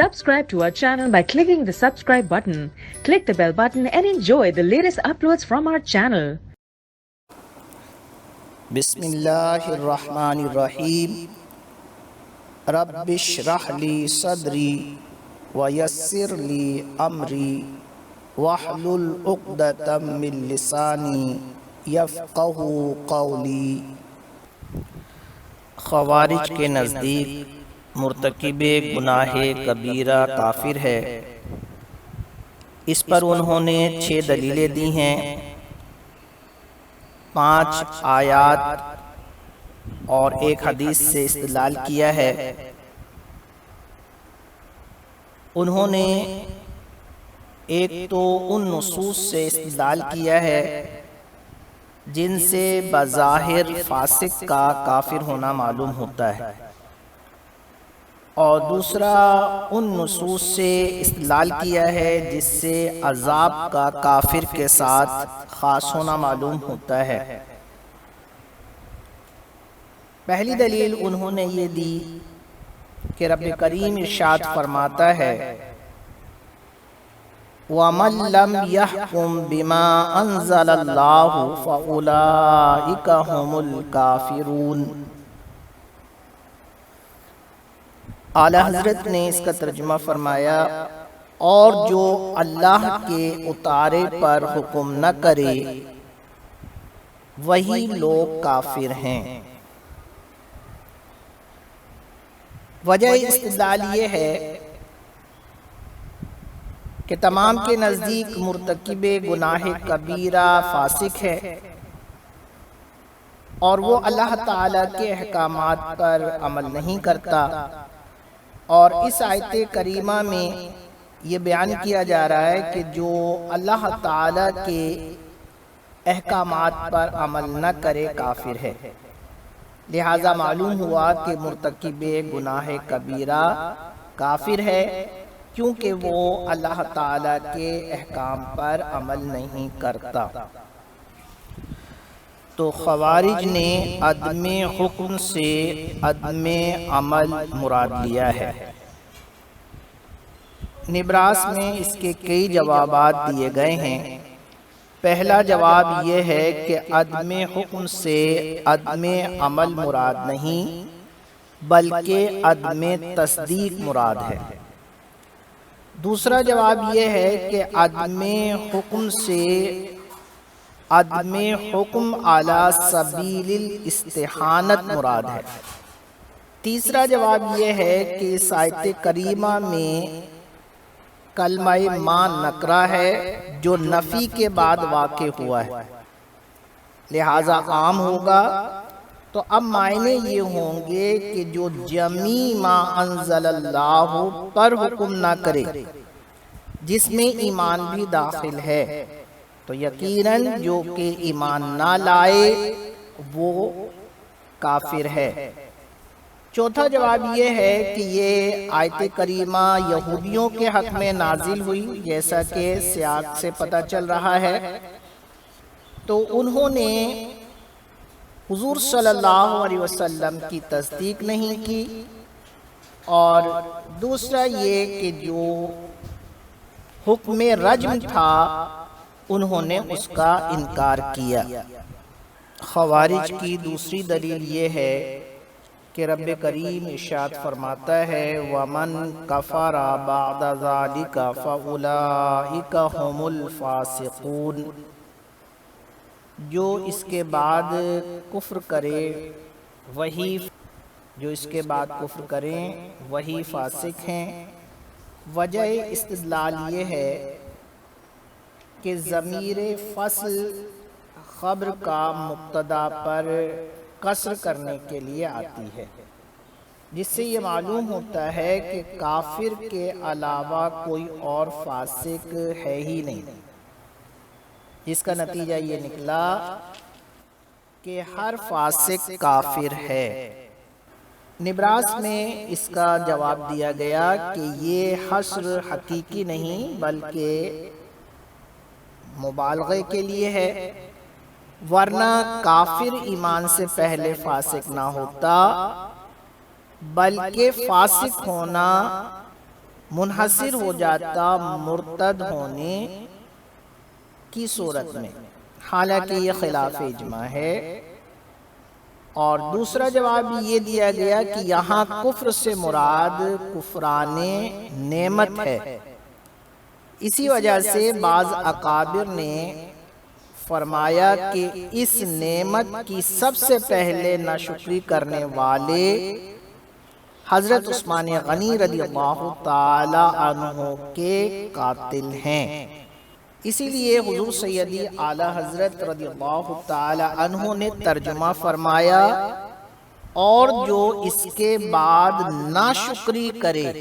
subscribe to our channel by clicking the subscribe button. Click the bell button and enjoy the latest uploads from our channel. بسم اللہ الرحمن الرحیم رب اشرح لی صدری ویسر لی امری واحلل عقدۃ من لسانی یفقہوا قولی۔ خوارج کے نزدیک مرتکب گناہ کبیرہ کافر ہے۔ اس پر انہوں نے 6 دلیلیں دی ہیں، 5 آیات اور 1 حدیث سے استدلال کیا ہے۔ انہوں نے ایک تو ان نصوص سے استدلال کیا ہے جن سے بظاہر فاسق کا کافر ہونا معلوم ہوتا ہے، اور دوسرا ان نصوص سے استدلال کیا ہے جس سے عذاب کا کافر کے ساتھ خاص ہونا معلوم ہوتا ہے۔ پہلی دلیل انہوں نے یہ دی کہ رب کریم ارشاد فرماتا ہے وَمَن لَّمْ يَحْكُم بِمَا أَنزَلَ اللَّهُ فَأُولَٰئِكَ هُمُ الْكَافِرُونَ۔ اعلیٰ حضرت نے اس کا ترجمہ فرمایا، اور جو اللہ کے اتارے پر حکم نہ کرے وہی لوگ کافر ہیں۔ وجہ استدلال یہ ہے کہ تمام کے نزدیک مرتکب گناہ کبیرہ فاسق ہے، اور وہ اللہ تعالیٰ کے احکامات پر عمل نہیں کرتا، اور اس آیت کریمہ میں یہ بیان کیا جا رہا ہے کہ جو اللہ تعالیٰ کے احکامات پر عمل نہ کرے کافر ہے۔ لہٰذا معلوم ہوا کہ مرتکب گناہ کبیرہ کافر ہے، کیونکہ وہ اللہ تعالیٰ کے احکام پر عمل نہیں کرتا۔ تو خوارج نے عدم حکم سے عدم عمل مراد لیا ہے۔ نبراس میں اس کے کئی جوابات دیے گئے ہیں۔ پہلا جواب یہ ہے کہ عدم حکم سے عدم عمل مراد نہیں بلکہ عدم تصدیق مراد ہے۔ دوسرا جواب یہ ہے کہ عدم حکم سے عدم حکم علی سبیل الاستحانت مراد ہے۔ تیسرا جواب یہ ہے کہ اس آیت کریمہ میں کلمہ ما نکرہ ہے جو نفی کے بعد واقع ہوا ہے، لہٰذا عام ہوگا۔ تو اب معنی یہ ہوں گے کہ جو جمیع ما انزل اللہ پر حکم نہ کرے، جس میں ایمان بھی داخل ہے، تو یقیناً جو کہ ایمان نہ لائے وہ کافر ہے۔ چوتھا جواب یہ ہے کہ یہ آیت کریمہ یہودیوں کے حق میں نازل ہوئی، جیسا کہ سیاق سے پتہ چل رہا ہے، تو انہوں نے حضور صلی اللہ علیہ وسلم کی تصدیق نہیں کی، اور دوسرا یہ کہ جو حکم رجم تھا انہوں نے اس کا انکار کیا۔ خوارج کی دوسری دلیل یہ ہے کہ رب کریم ارشاد فرماتا ہے وَمَن كَفَرَ بَعْدَ ذَلِكَ فَأُولَٰئِكَ هُمُ الْفَاسِقُونَ۔ جو اس کے بعد کفر کرے وہی فاسق ہیں۔ وجہ استدلال یہ ہے کہ ضمیر فصل خبر کا مبتدا پر قصر کرنے کے لیے آتی ہے، جس سے یہ معلوم ہوتا ہے کہ کافر کے علاوہ کوئی اور فاسق ہے ہی نہیں، جس کا نتیجہ یہ نکلا کہ ہر فاسق کافر ہے۔ نبراس میں اس کا جواب دیا گیا کہ یہ حصر حقیقی نہیں بلکہ مبالغے کے لیے ہے، ورنہ کافر ایمان سے پہلے فاسق نہ ہوتا، بلکہ فاسق ہونا منحصر ہو جاتا مرتد ہونے کی صورت میں، حالانکہ یہ خلاف اجماع ہے۔ اور دوسرا جواب یہ دیا گیا کہ یہاں کفر سے مراد کفران نعمت ہے۔ اسی وجہ سے بعض اکابر نے فرمایا کہ اس نعمت کی سب سے پہلے ناشکری کرنے والے حضرت عثمان غنی رضی اللہ تعالی عنہ کے قاتل ہیں۔ اسی لیے حضور سیدی اعلیٰ حضرت رضی اللہ تعالی عنہ نے ترجمہ فرمایا، اور جو اس کے بعد ناشکری کرے،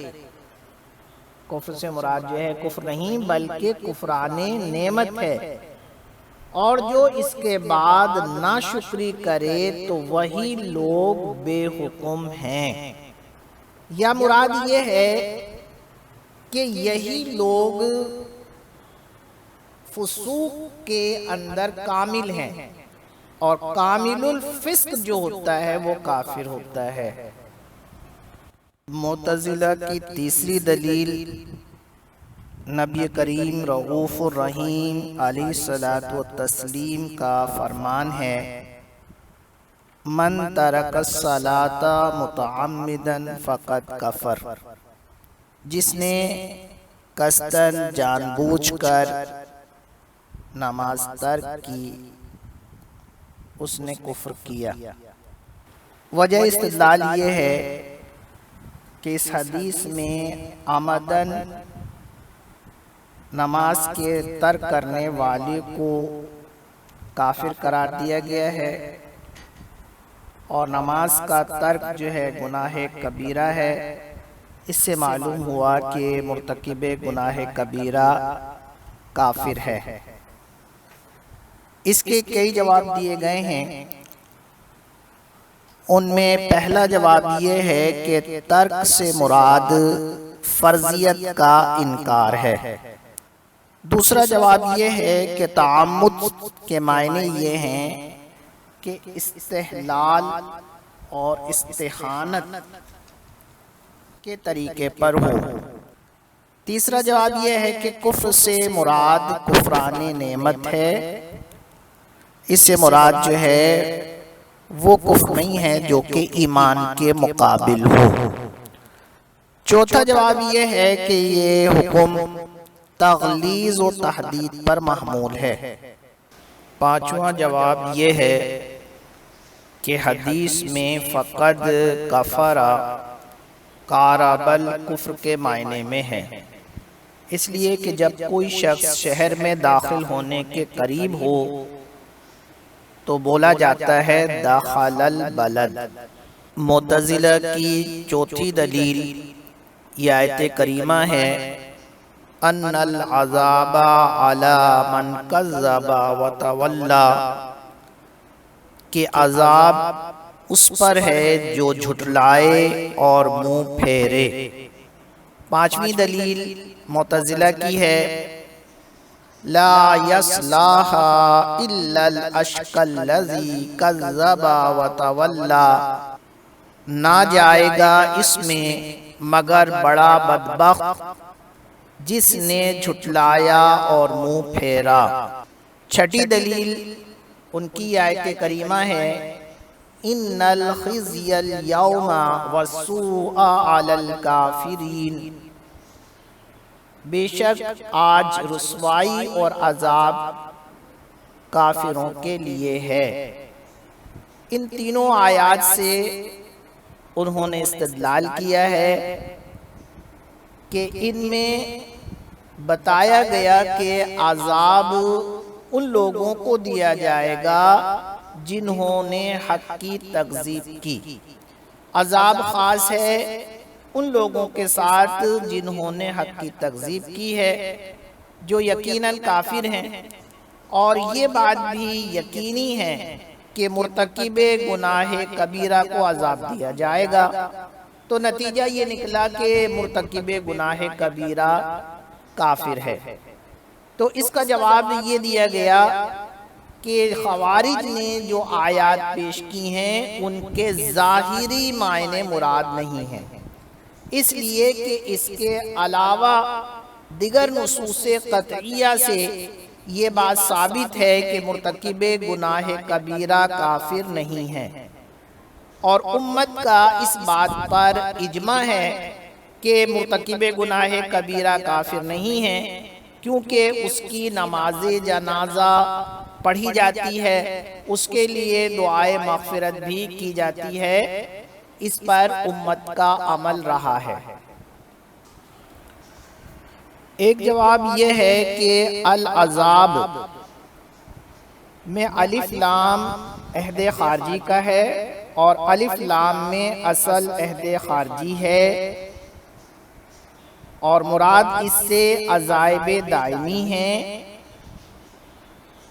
کفر سے مراد جو ہے کفر نہیں بلکہ کفران نعمت ہے، اور جو اس کے بعد ناشکری کرے تو وہی لوگ بے حکم ہیں۔ یا مراد یہ ہے کہ یہی لوگ فسوق کے اندر کامل ہیں، اور کامل الفسق جو ہوتا ہے وہ کافر ہوتا ہے۔ معتزلہ کی تیسری دلیل نبی کریم رؤوف الرحیم علیہ الصلاۃ والتسلیم کا فرمان ہے، من ترک الصلاۃ متعمدا فقد کفر، جس نے قصداً جان بوجھ کر نماز ترک کی اس نے کفر کیا۔ وجہ استدلال یہ ہے کہ اس حدیث میں عمداً نماز کے ترک کرنے والے کو کافر قرار دیا گیا ہے، اور نماز کا ترک جو ہے گناہ کبیرہ ہے۔ اس سے معلوم ہوا کہ مرتکب گناہ کبیرہ کافر ہے۔ اس کے کئی جواب دیے گئے ہیں، ان میں پہلا جواب یہ ہے کہ ترک سے مراد فرضیت کا انکار ہے۔ دوسرا جواب یہ ہے کہ تعمد کے معنی یہ ہیں کہ استحلال اور استحانت کے طریقے پر ہو۔ تیسرا جواب یہ ہے کہ کفر سے مراد کفران نعمت ہے، اس سے مراد جو ہے وہ کفر نہیں ہے جو کہ ایمان کے مقابل ہو۔ چوتھا جواب یہ ہے کہ یہ حکم تغلیظ و تحدید پر محمول ہے۔ پانچواں جواب یہ ہے کہ حدیث میں فقد کفر قارب الکفر کے معنی میں ہے، اس لیے کہ جب کوئی شخص شہر میں داخل ہونے کے قریب ہو تو بولا جاتا ہے داخل البلد۔ معتزلہ کی چوتھی دلیل یہ آیت کریمہ ہے، ان العذاب علی من کذب وتولی، کہ عذاب اس پر ہے جو جھٹلائے اور منہ پھیرے۔ پانچویں دلیل معتزلہ کی ہے، لا یصلاھا الا الاشقی الذی کذب وتولی، نہ جائے گا اس میں مگر بڑا بدبخت جس نے جھٹلایا اور منہ پھیرا۔ چھٹی دلیل ان کی آیت کریمہ ہے، ان الخزی اليوم والسوء علی الکافرین، بے شک آج رسوائی اور عذاب کافروں کے لیے ہے۔ ان تینوں آیات سے انہوں نے استدلال کیا ہے کہ ان میں بتایا گیا کہ عذاب ان لوگوں کو دیا جائے گا جنہوں نے حق کی تکذیب کی۔ عذاب خاص ہے ان لوگوں کے ساتھ جنہوں نے حق کی تکذیب کی ہے، جو یقیناً کافر ہیں، اور یہ بات بھی یقینی ہے کہ مرتکب گناہ کبیرہ کو عذاب دیا جائے گا۔ تو نتیجہ یہ نکلا کہ مرتکب گناہ کبیرہ کافر ہے۔ تو اس کا جواب یہ دیا گیا کہ خوارج نے جو آیات پیش کی ہیں ان کے ظاہری معنی مراد نہیں ہیں، اس لیے کہ اس کے علاوہ دیگر نصوص قطعیہ سے یہ بات ثابت ہے کہ مرتکب گناہ کبیرہ کافر نہیں ہے، اور امت کا اس بات پر اجماع ہے کہ مرتکب گناہ کبیرہ کافر نہیں ہے، کیونکہ اس کی نماز جنازہ پڑھی جاتی ہے، اس کے لیے دعائے مغفرت بھی کی جاتی ہے، اس پر امت کا عمل رہا ہے۔ ایک جواب یہ ہے کہ العذاب میں الف لام عہد خارجی کا ہے، اور الف لام میں اصل عہد خارجی ہے، اور مراد اس سے عذاب دائمی ہیں۔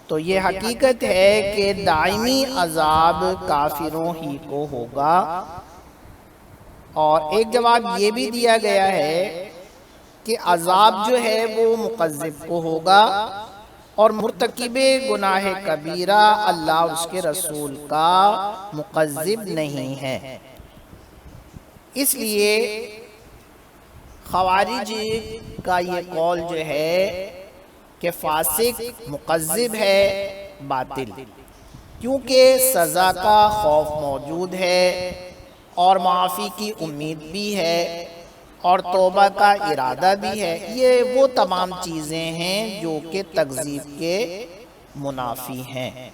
تو یہ حقیقت ہے کہ دائمی عذاب کافروں ہی کو ہوگا۔ اور ایک جواب یہ بھی دیا گیا ہے کہ عذاب جو ہے وہ مکذب کو ہوگا، اور مرتکب گناہ کبیرہ اللہ اس کے رسول کا مکذب نہیں ہے۔ اس لیے خوارج کا یہ قول جو ہے کہ فاسق مکذب ہے، باطل، کیونکہ سزا کا خوف موجود ہے، اور معافی کی امید بھی ہے، اور توبہ کا ارادہ بھی ہے۔ یہ وہ تمام چیزیں ہیں جو کہ تکذیب کے منافی ہیں۔